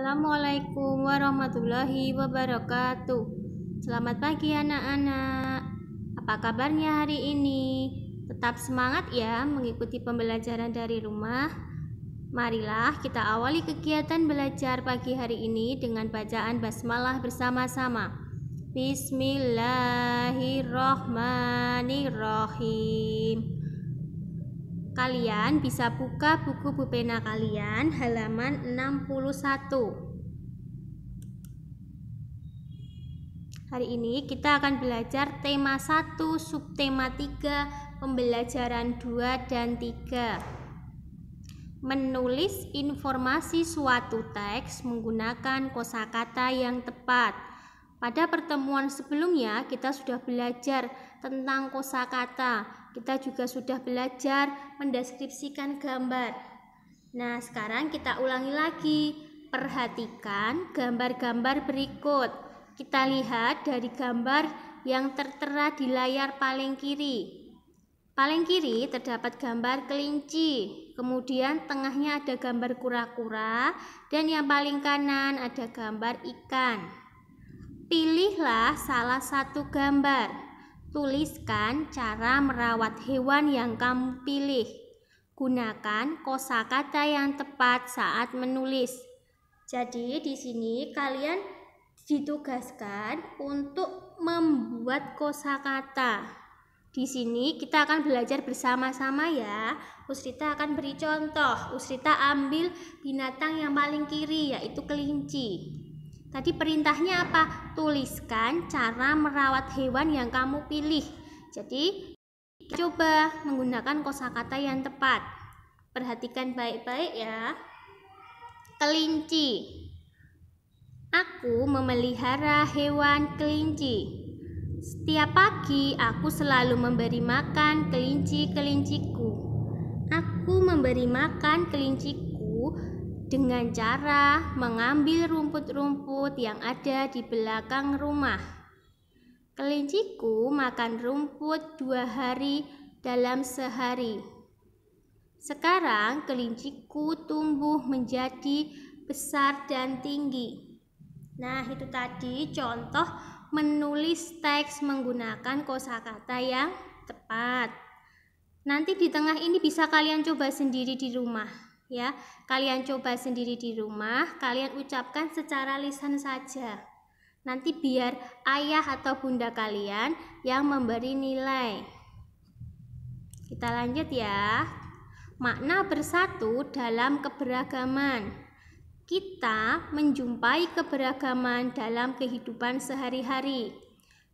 Assalamualaikum warahmatullahi wabarakatuh. Selamat pagi anak-anak. Apa kabarnya hari ini? Tetap semangat ya mengikuti pembelajaran dari rumah. Marilah kita awali kegiatan belajar pagi hari ini dengan bacaan basmalah bersama-sama. Bismillahirrohmanirrohim. Kalian bisa buka buku pena kalian halaman 61. Hari ini kita akan belajar tema 1, subtema 3, pembelajaran 2 dan 3. Menulis informasi suatu teks menggunakan kosakata yang tepat. Pada pertemuan sebelumnya kita sudah belajar tentang kosakata. Kita juga sudah belajar mendeskripsikan gambar. Nah, sekarang kita ulangi lagi. Perhatikan gambar-gambar berikut. Kita lihat dari gambar yang tertera di layar paling kiri. Paling kiri terdapat gambar kelinci, kemudian tengahnya ada gambar kura-kura, dan yang paling kanan ada gambar ikan. Pilihlah salah satu gambar. Tuliskan cara merawat hewan yang kamu pilih. Gunakan kosakata yang tepat saat menulis. Jadi di sini kalian ditugaskan untuk membuat kosakata. Di sini kita akan belajar bersama-sama ya. Usrita akan beri contoh. Usrita ambil binatang yang paling kiri yaitu kelinci. Tadi perintahnya apa? Tuliskan cara merawat hewan yang kamu pilih. Jadi coba menggunakan kosakata yang tepat. Perhatikan baik-baik ya. Kelinci. Aku memelihara hewan kelinci. Setiap pagi aku selalu memberi makan kelinci-kelinciku. Aku memberi makan kelinciku dengan cara mengambil rumput-rumput yang ada di belakang rumah. Kelinciku makan rumput 2 hari dalam sehari. Sekarang kelinciku tumbuh menjadi besar dan tinggi. Nah, itu tadi contoh menulis teks menggunakan kosakata yang tepat. Nanti di tengah ini bisa kalian coba sendiri di rumah. Ya, kalian coba sendiri di rumah, kalian ucapkan secara lisan saja. Nanti biar ayah atau bunda kalian yang memberi nilai. Kita lanjut ya. Makna bersatu dalam keberagaman. Kita menjumpai keberagaman dalam kehidupan sehari-hari.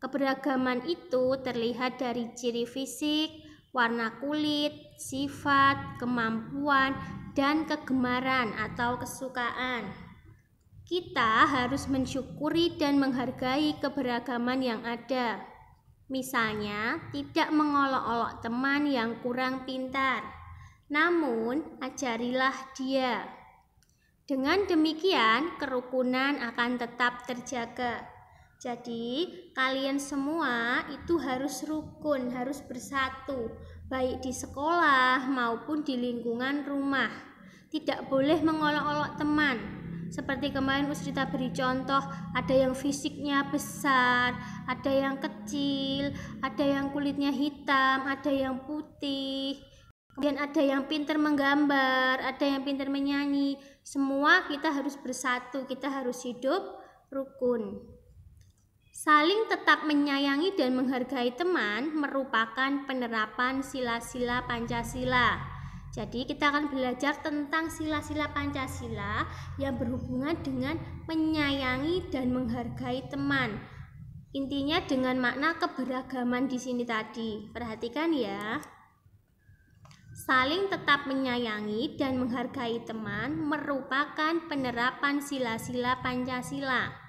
Keberagaman itu terlihat dari ciri fisik, warna kulit, sifat, kemampuan, dan kegemaran atau kesukaan. Kita harus mensyukuri dan menghargai keberagaman yang ada. Misalnya, tidak mengolok-olok teman yang kurang pintar, namun ajarilah dia. Dengan demikian, kerukunan akan tetap terjaga. Jadi, kalian semua itu harus rukun, harus bersatu, baik di sekolah maupun di lingkungan rumah. Tidak boleh mengolok-olok teman. Seperti kemarin Usrita beri contoh, ada yang fisiknya besar, ada yang kecil, ada yang kulitnya hitam, ada yang putih. Kemudian ada yang pintar menggambar, ada yang pintar menyanyi. Semua kita harus bersatu, kita harus hidup rukun. Saling tetap menyayangi dan menghargai teman merupakan penerapan sila-sila Pancasila. Jadi kita akan belajar tentang sila-sila Pancasila yang berhubungan dengan menyayangi dan menghargai teman. Intinya dengan makna keberagaman di sini tadi. Perhatikan ya. Saling tetap menyayangi dan menghargai teman merupakan penerapan sila-sila Pancasila.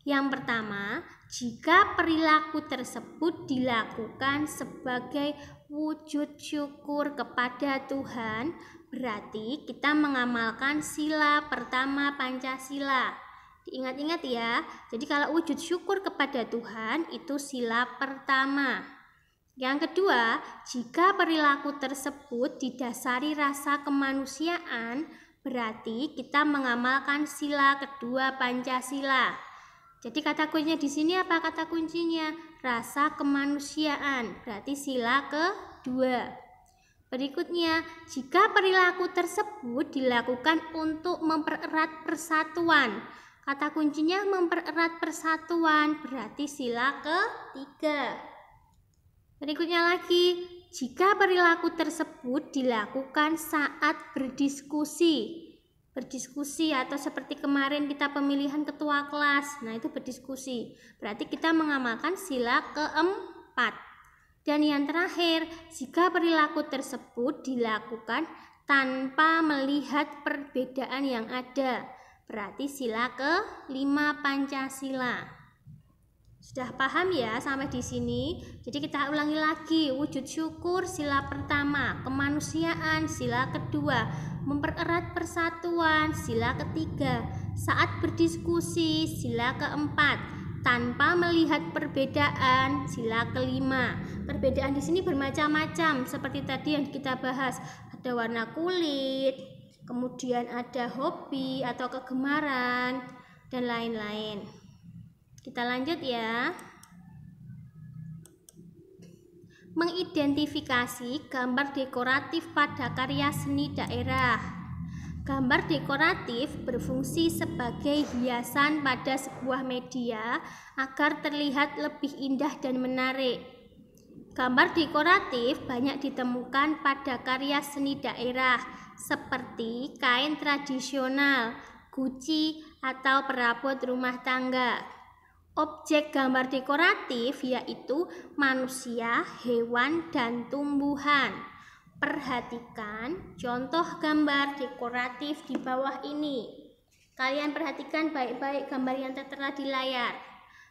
Yang pertama, jika perilaku tersebut dilakukan sebagai wujud syukur kepada Tuhan, berarti kita mengamalkan sila pertama Pancasila. Diingat-ingat ya, jadi kalau wujud syukur kepada Tuhan itu sila pertama. Yang kedua, jika perilaku tersebut didasari rasa kemanusiaan, Berarti kita mengamalkan sila kedua Pancasila. Jadi kata kuncinya di sini apa kata kuncinya? Rasa kemanusiaan. Berarti sila kedua. Berikutnya, jika perilaku tersebut dilakukan untuk mempererat persatuan. Kata kuncinya mempererat persatuan, berarti sila ketiga. Berikutnya lagi, jika perilaku tersebut dilakukan saat berdiskusi. Berdiskusi atau seperti kemarin kita pemilihan ketua kelas, nah itu berdiskusi. Berarti kita mengamalkan sila keempat. Dan yang terakhir, jika perilaku tersebut dilakukan tanpa melihat perbedaan yang ada, berarti sila kelima Pancasila. Sudah paham ya sampai di sini? Jadi kita ulangi lagi, wujud syukur sila pertama, kemanusiaan sila kedua, mempererat persatuan sila ketiga, saat berdiskusi sila keempat, tanpa melihat perbedaan sila kelima. Perbedaan di sini bermacam-macam seperti tadi yang kita bahas, ada warna kulit, kemudian ada hobi atau kegemaran dan lain-lain. Kita lanjut ya. Mengidentifikasi gambar dekoratif pada karya seni daerah. Gambar dekoratif berfungsi sebagai hiasan pada sebuah media agar terlihat lebih indah dan menarik. Gambar dekoratif banyak ditemukan pada karya seni daerah seperti kain tradisional, guci, atau perabot rumah tangga. Objek gambar dekoratif yaitu manusia, hewan, dan tumbuhan. Perhatikan contoh gambar dekoratif di bawah ini. Kalian perhatikan baik-baik gambar yang tertera di layar.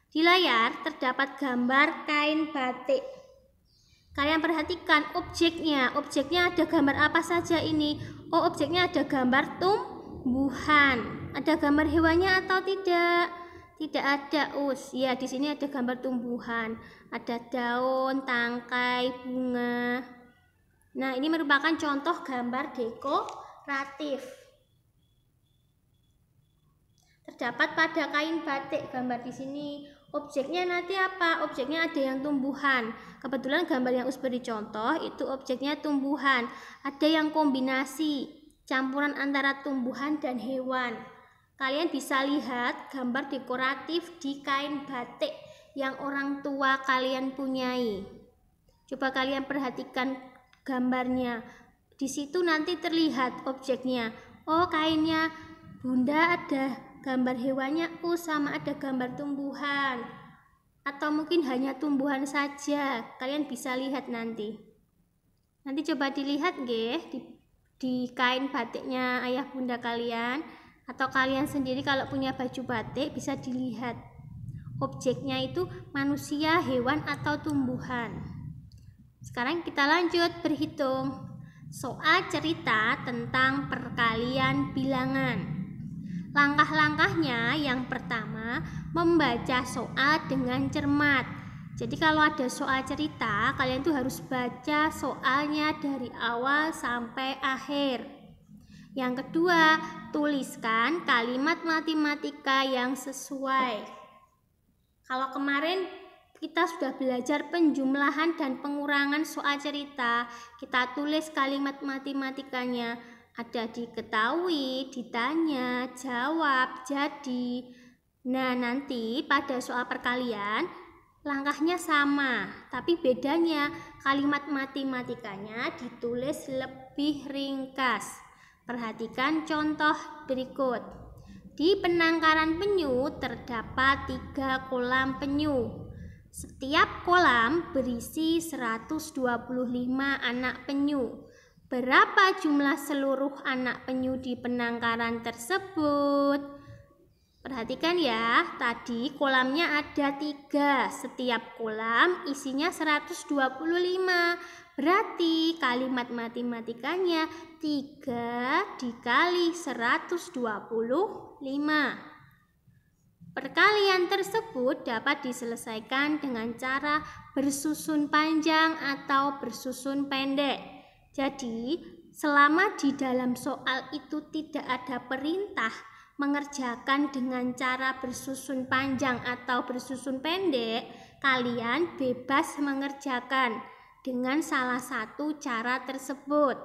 Di layar terdapat gambar kain batik. Kalian perhatikan objeknya. Objeknya ada gambar apa saja ini? Oh, objeknya ada gambar tumbuhan. Ada gambar hewannya atau tidak? Tidak ada, ya di sini ada gambar tumbuhan, ada daun, tangkai, bunga. Nah, ini merupakan contoh gambar dekoratif. Terdapat pada kain batik gambar di sini. Objeknya nanti apa? Objeknya ada yang tumbuhan. Kebetulan gambar yang Us beri contoh itu objeknya tumbuhan. Ada yang kombinasi, campuran antara tumbuhan dan hewan. Kalian bisa lihat gambar dekoratif di kain batik yang orang tua kalian punyai. Coba kalian perhatikan gambarnya. Di situ nanti terlihat objeknya. Oh, kainnya Bunda ada gambar hewannya, sama ada gambar tumbuhan. Atau mungkin hanya tumbuhan saja. Kalian bisa lihat nanti. Nanti coba dilihat nggih di kain batiknya ayah bunda kalian. Atau kalian sendiri kalau punya baju batik bisa dilihat objeknya itu manusia, hewan, atau tumbuhan. Sekarang kita lanjut berhitung. Soal cerita tentang perkalian bilangan. Langkah-langkahnya yang pertama, membaca soal dengan cermat. Jadi kalau ada soal cerita, kalian tuh harus baca soalnya dari awal sampai akhir. Yang kedua, tuliskan kalimat matematika yang sesuai. Kalau kemarin kita sudah belajar penjumlahan dan pengurangan soal cerita, kita tulis kalimat matematikanya. Ada diketahui, ditanya, jawab, jadi. Nah, nanti pada soal perkalian langkahnya sama, tapi bedanya kalimat matematikanya ditulis lebih ringkas. Perhatikan contoh berikut. Di penangkaran penyu terdapat 3 kolam penyu. Setiap kolam berisi 125 anak penyu. Berapa jumlah seluruh anak penyu di penangkaran tersebut? Perhatikan ya, tadi kolamnya ada 3. Setiap kolam isinya 125. Berarti kalimat matematikanya 3 dikali 125. Perkalian tersebut dapat diselesaikan dengan cara bersusun panjang atau bersusun pendek. Jadi, Selama di dalam soal itu tidak ada perintah mengerjakan dengan cara bersusun panjang atau bersusun pendek, kalian bebas mengerjakan dengan salah satu cara tersebut.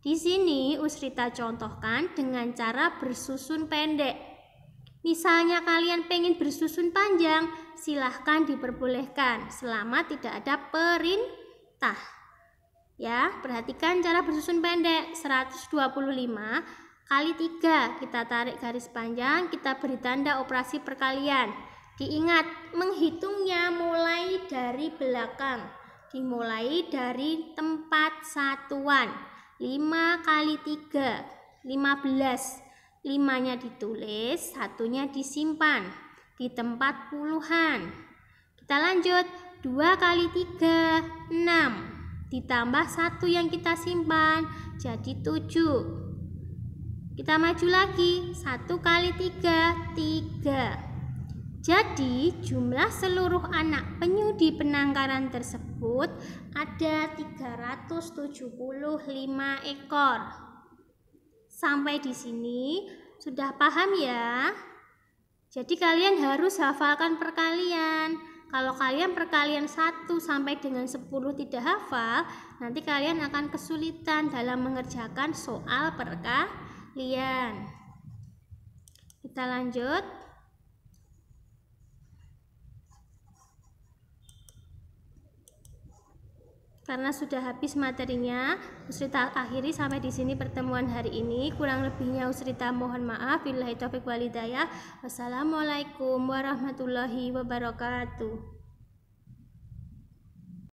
Di sini Usrita contohkan dengan cara bersusun pendek. Misalnya kalian pengen bersusun panjang, silahkan diperbolehkan selama tidak ada perintah. Ya, perhatikan cara bersusun pendek. 125 kali 3, kita tarik garis panjang, kita beri tanda operasi perkalian. Diingat, menghitungnya mulai dari belakang, dimulai dari tempat satuan. 5 kali 3, 15. 5-nya ditulis, 1-nya disimpan di tempat puluhan. Kita lanjut, 2 kali 3, 6. Ditambah 1 yang kita simpan, jadi 7. Kita maju lagi, 1 kali 3, 3. Jadi jumlah seluruh anak penyu di penangkaran tersebut ada 375 ekor. Sampai di sini sudah paham ya? Jadi kalian harus hafalkan perkalian. Kalau kalian perkalian 1 sampai dengan 10 tidak hafal, nanti kalian akan kesulitan dalam mengerjakan soal perkalian. Kita lanjut. Karena sudah habis materinya, Usrita akhiri sampai di sini pertemuan hari ini. Kurang lebihnya Usrita mohon maaf. Billahi taufiq wal hidayah. Wassalamualaikum warahmatullahi wabarakatuh.